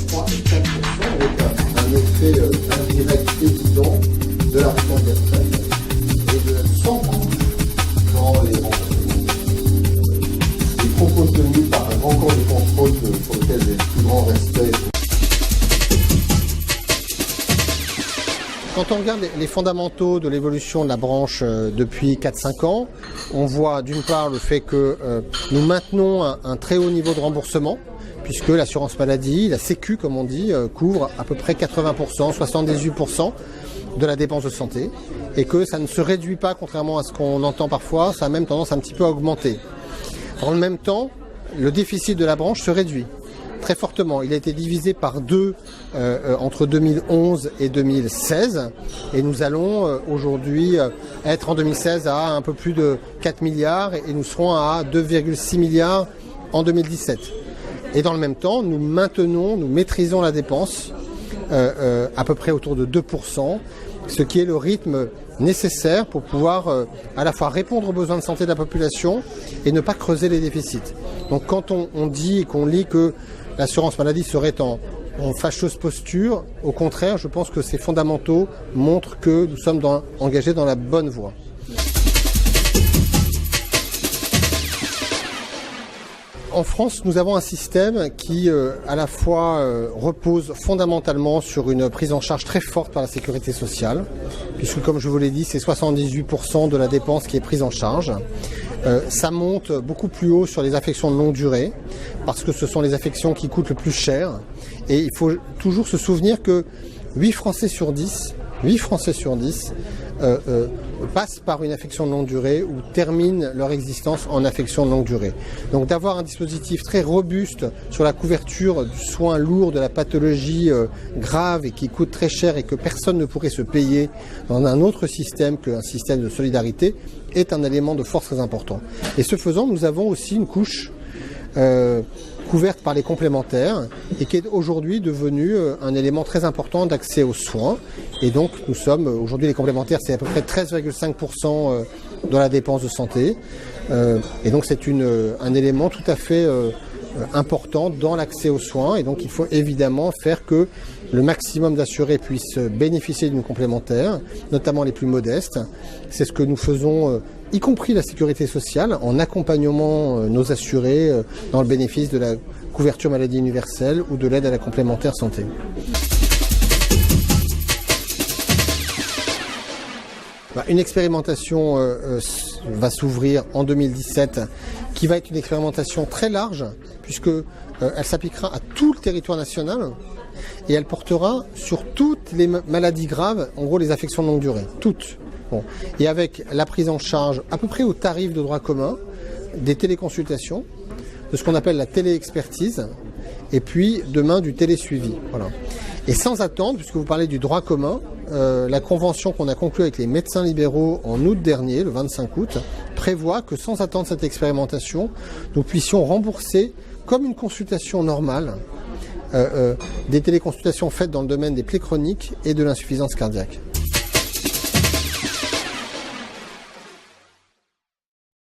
3 et 4% avec un effet indirect évident de la réforme des retraites et de sans coût dans les remboursements. Les propos tenus par un grand corps de contrôle pour lequel j'ai le plus grand respect. Quand on regarde les fondamentaux de l'évolution de la branche depuis 4-5 ans, on voit d'une part le fait que nous maintenons un très haut niveau de remboursement, puisque l'assurance maladie, la Sécu comme on dit, couvre à peu près 80%, 78% de la dépense de santé, et que ça ne se réduit pas, contrairement à ce qu'on entend parfois, ça a même tendance un petit peu à augmenter. En même temps, le déficit de la branche se réduit très fortement. Il a été divisé par 2 entre 2011 et 2016 et nous allons aujourd'hui être en 2016 à un peu plus de 4 milliards et nous serons à 2,6 milliards en 2017. Et dans le même temps, nous maîtrisons la dépense à peu près autour de 2%, ce qui est le rythme nécessaire pour pouvoir à la fois répondre aux besoins de santé de la population et ne pas creuser les déficits. Donc quand on dit et qu'on lit que l'assurance maladie serait en fâcheuse posture, au contraire, je pense que ces fondamentaux montrent que nous sommes engagés dans la bonne voie. En France, nous avons un système qui, à la fois, repose fondamentalement sur une prise en charge très forte par la sécurité sociale, puisque, comme je vous l'ai dit, c'est 78% de la dépense qui est prise en charge. Ça monte beaucoup plus haut sur les affections de longue durée, parce que ce sont les affections qui coûtent le plus cher. Et il faut toujours se souvenir que 8 Français sur 10 passent par une affection de longue durée ou terminent leur existence en affection de longue durée. Donc d'avoir un dispositif très robuste sur la couverture du soin lourd, de la pathologie grave et qui coûte très cher et que personne ne pourrait se payer dans un autre système qu'un système de solidarité est un élément de force très important. Et ce faisant, nous avons aussi une couche couverte par les complémentaires et qui est aujourd'hui devenue un élément très important d'accès aux soins. Et donc nous sommes, aujourd'hui les complémentaires c'est à peu près 13,5% de la dépense de santé. Et donc c'est un élément tout à fait important dans l'accès aux soins. Et donc il faut évidemment faire que le maximum d'assurés puissent bénéficier d'une complémentaire, notamment les plus modestes. C'est ce que nous faisons, y compris la sécurité sociale, en accompagnement nos assurés dans le bénéfice de la couverture maladie universelle ou de l'aide à la complémentaire santé. Une expérimentation va s'ouvrir en 2017 qui va être une expérimentation très large puisque elle s'appliquera à tout le territoire national et elle portera sur toutes les maladies graves, en gros les affections de longue durée, toutes. Bon. Et avec la prise en charge à peu près au tarif de droit commun des téléconsultations, de ce qu'on appelle la téléexpertise et puis demain du télésuivi. Voilà. Et sans attendre, puisque vous parlez du droit commun, la convention qu'on a conclue avec les médecins libéraux en août dernier, le 25 août, prévoit que sans attendre cette expérimentation, nous puissions rembourser comme une consultation normale des téléconsultations faites dans le domaine des plaies chroniques et de l'insuffisance cardiaque.